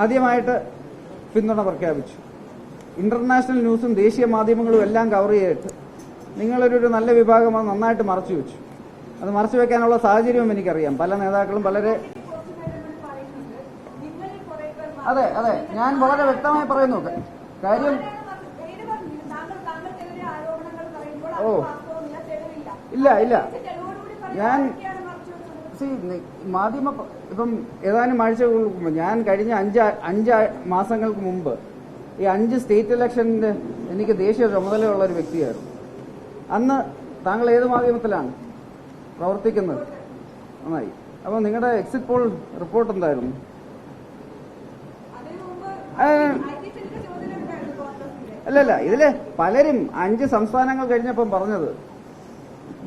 ആദ്യമായിട്ട് പിന്തുണ പ്രഖ്യാപിച്ചു. ഇന്റർനാഷണൽ ന്യൂസും ദേശീയ മാധ്യമങ്ങളും എല്ലാം കവർ ചെയ്തിട്ട് നിങ്ങളൊരു നല്ല വിഭാഗം അത് നന്നായിട്ട് മറച്ചു വെച്ചു. അത് മറച്ചു വെക്കാനുള്ള സാഹചര്യവും എനിക്കറിയാം. പല നേതാക്കളും വളരെ അതെ അതെ ഞാൻ വളരെ വ്യക്തമായി പറയുന്നു കാര്യം. ഓ ഇല്ല ഇല്ല ഞാൻ മാധ്യമ ഇപ്പം ഏതാനും ആഴ്ചകൾക്ക് മുമ്പ് ഞാൻ കഴിഞ്ഞ അഞ്ച് മാസങ്ങൾക്ക് മുമ്പ് ഈ 5 സ്റ്റേറ്റ് ഇലക്ഷന്റെ എനിക്ക് ദേശീയ ചുമതലയുള്ള ഒരു വ്യക്തിയായിരുന്നു. അന്ന് താങ്കൾ ഏത് മാധ്യമത്തിലാണ് പ്രവർത്തിക്കുന്നത്? നന്നായി. അപ്പോൾ നിങ്ങളുടെ എക്സിറ്റ് പോൾ റിപ്പോർട്ട് എന്തായിരുന്നു? അല്ലല്ല ഇതില് പലരും 5 സംസ്ഥാനങ്ങൾ കഴിഞ്ഞപ്പം പറഞ്ഞത്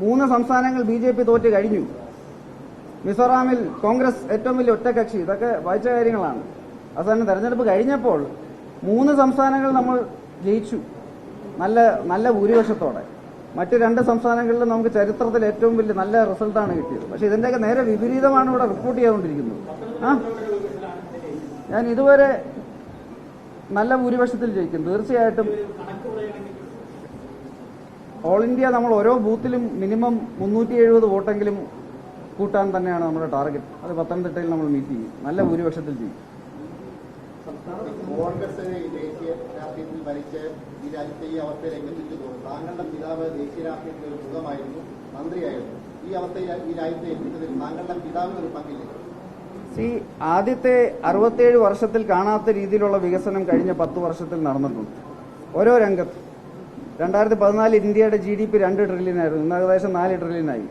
3 സംസ്ഥാനങ്ങൾ BJP തോറ്റ് കഴിഞ്ഞു, മിസോറാമിൽ കോൺഗ്രസ് ഏറ്റവും വലിയ ഒറ്റക്കക്ഷി, ഇതൊക്കെ വായിച്ച കാര്യങ്ങളാണ്. അവസാനം തെരഞ്ഞെടുപ്പ് കഴിഞ്ഞപ്പോൾ 3 സംസ്ഥാനങ്ങൾ നമ്മൾ ജയിച്ചു നല്ല ഭൂരിപക്ഷത്തോടെ. മറ്റ് 2 സംസ്ഥാനങ്ങളിലും നമുക്ക് ചരിത്രത്തിൽ ഏറ്റവും വലിയ നല്ല റിസൾട്ടാണ് കിട്ടിയത്. പക്ഷെ ഇതിന്റെയൊക്കെ നേരെ വിപരീതമാണ് ഇവിടെ റിപ്പോർട്ട് ചെയ്തുകൊണ്ടിരിക്കുന്നത്. ഞാൻ ഇതുവരെ നല്ല ഭൂരിപക്ഷത്തിൽ ജയിക്കും തീർച്ചയായിട്ടും. ഓൾ ഇന്ത്യ നമ്മൾ ഓരോ ബൂത്തിലും മിനിമം 370 വോട്ടെങ്കിലും കൂട്ടാൻ തന്നെയാണ് നമ്മുടെ ടാർഗറ്റ്. അത് പത്തനംതിട്ടയിൽ നമ്മൾ മീറ്റ് ചെയ്യും, നല്ല ഭൂരിപക്ഷത്തിൽ ചെയ്യും. കോൺഗ്രസിനെ ദേശീയ രാഷ്ട്രീയത്തിൽ ഭരിച്ച് ഈ രാജ്യത്തെ ഈ അവസ്ഥയിലേക്ക് എത്തിച്ചു. താങ്കളുടെ പിതാവ് ദേശീയ രാഷ്ട്രീയത്തിൽ ഒരു മുഖമായിരുന്നു, മന്ത്രിയായിരുന്നു. ഈ അവസ്ഥയിൽ ഈ രാജ്യത്തെ എത്തിച്ചതിൽ താങ്കളുടെ പിതാവിന് ഒരു പങ്കില്ല. ആദ്യത്തെ 67 വർഷത്തിൽ കാണാത്ത രീതിയിലുള്ള വികസനം കഴിഞ്ഞ 10 വർഷത്തിൽ നടന്നിട്ടുണ്ട് ഓരോ രംഗത്തും. 2014 ഇന്ത്യയുടെ GDP 2 ട്രില്യനായിരുന്നു, ഇന്ന് ഏകദേശം 4 ട്രില്യനായി.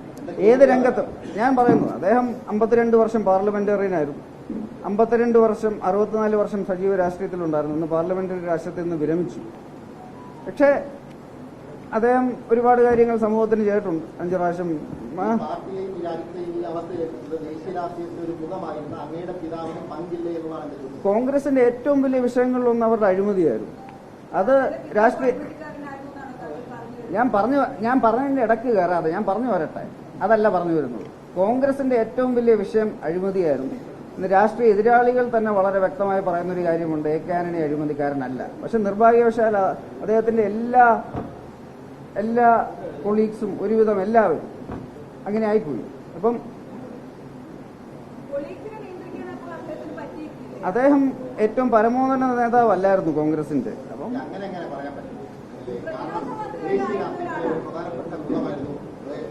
ഏത് രംഗത്തും ഞാൻ പറയുന്നു. അദ്ദേഹം 52 വർഷം പാർലമെന്റേറിയനായിരുന്നു, 52 വർഷം 64 വർഷം സജീവ രാഷ്ട്രീയത്തിലുണ്ടായിരുന്നു. ഇന്ന് പാർലമെന്ററി രാഷ്ട്രീയത്തിൽ നിന്ന് വിരമിച്ചു. പക്ഷേ അദ്ദേഹം ഒരുപാട് കാര്യങ്ങൾ സമൂഹത്തിന് ചെയ്തിട്ടുണ്ട്. 5 പ്രാവശ്യം കോൺഗ്രസിന്റെ ഏറ്റവും വലിയ വിഷയങ്ങളിലൊന്ന് അവരുടെ അഴിമതിയായിരുന്നു. അത് രാഷ്ട്രീയ ഞാൻ പറഞ്ഞതിന്റെ ഇടയ്ക്ക് കയറാതെ ഞാൻ പറഞ്ഞു വരട്ടെ, അതല്ല പറഞ്ഞു വരുന്നത്. കോൺഗ്രസിന്റെ ഏറ്റവും വലിയ വിഷയം അഴിമതിയായിരുന്നു. ഇന്ന് രാഷ്ട്രീയ എതിരാളികൾ തന്നെ വളരെ വ്യക്തമായി പറയുന്നൊരു കാര്യമുണ്ട്, AK ആന്റണി അഴിമതിക്കാരനല്ല. പക്ഷെ നിർഭാഗ്യവശാൽ അദ്ദേഹത്തിന്റെ എല്ലാ കൊളീഗ്സും ഒരുവിധം എല്ലാവരും അങ്ങനെ ആയിപ്പോയി. അപ്പം അദ്ദേഹം ഏറ്റവും പരമോന്നത നേതാവല്ലായിരുന്നു കോൺഗ്രസിന്റെ. അപ്പം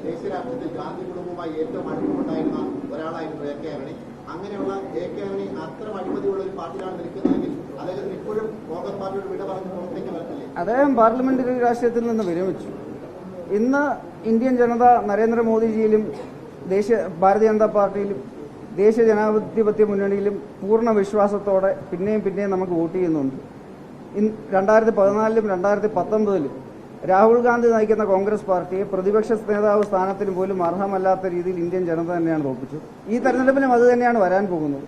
ദേശീയ രാഷ്ട്രീയത്തിൽ ഗാന്ധി കുടുംബവുമായി ഏറ്റവും അടുപ്പമുണ്ടായിരുന്ന ഒരാളായിരുന്നു AK ആന്റണി. അങ്ങനെയുള്ള AK ആന്റണി അത്തരം അഴിമതിയുള്ള ഒരു പാർട്ടിയിലാണ് നിൽക്കുന്നതെങ്കിൽ അദ്ദേഹത്തിന് ഇപ്പോഴും കോൺഗ്രസ് പാർട്ടിയോട് വിട പറഞ്ഞ് പുറത്തേക്ക് വരത്തില്ലേ? അദ്ദേഹം പാർലമെന്ററി രാഷ്ട്രീയത്തിൽ നിന്ന് വിരമിച്ചു. ഇന്ന് ഇന്ത്യൻ ജനത നരേന്ദ്രമോദിജിയിലും ഭാരതീയ ജനതാ പാർട്ടിയിലും ദേശീയ ജനാധിപത്യ മുന്നണിയിലും പൂർണ്ണ വിശ്വാസത്തോടെ പിന്നെയും നമുക്ക് വോട്ട് ചെയ്യുന്നുണ്ട്. 2014 2019 രാഹുൽ ഗാന്ധി നയിക്കുന്ന കോൺഗ്രസ് പാർട്ടിയെ പ്രതിപക്ഷ നേതാവ് സ്ഥാനത്തിന് പോലും അർഹമല്ലാത്ത രീതിയിൽ ഇന്ത്യൻ ജനത തന്നെയാണ് തോൽപ്പിച്ചത്. ഈ തെരഞ്ഞെടുപ്പിലും അത് തന്നെയാണ് വരാൻ പോകുന്നത്.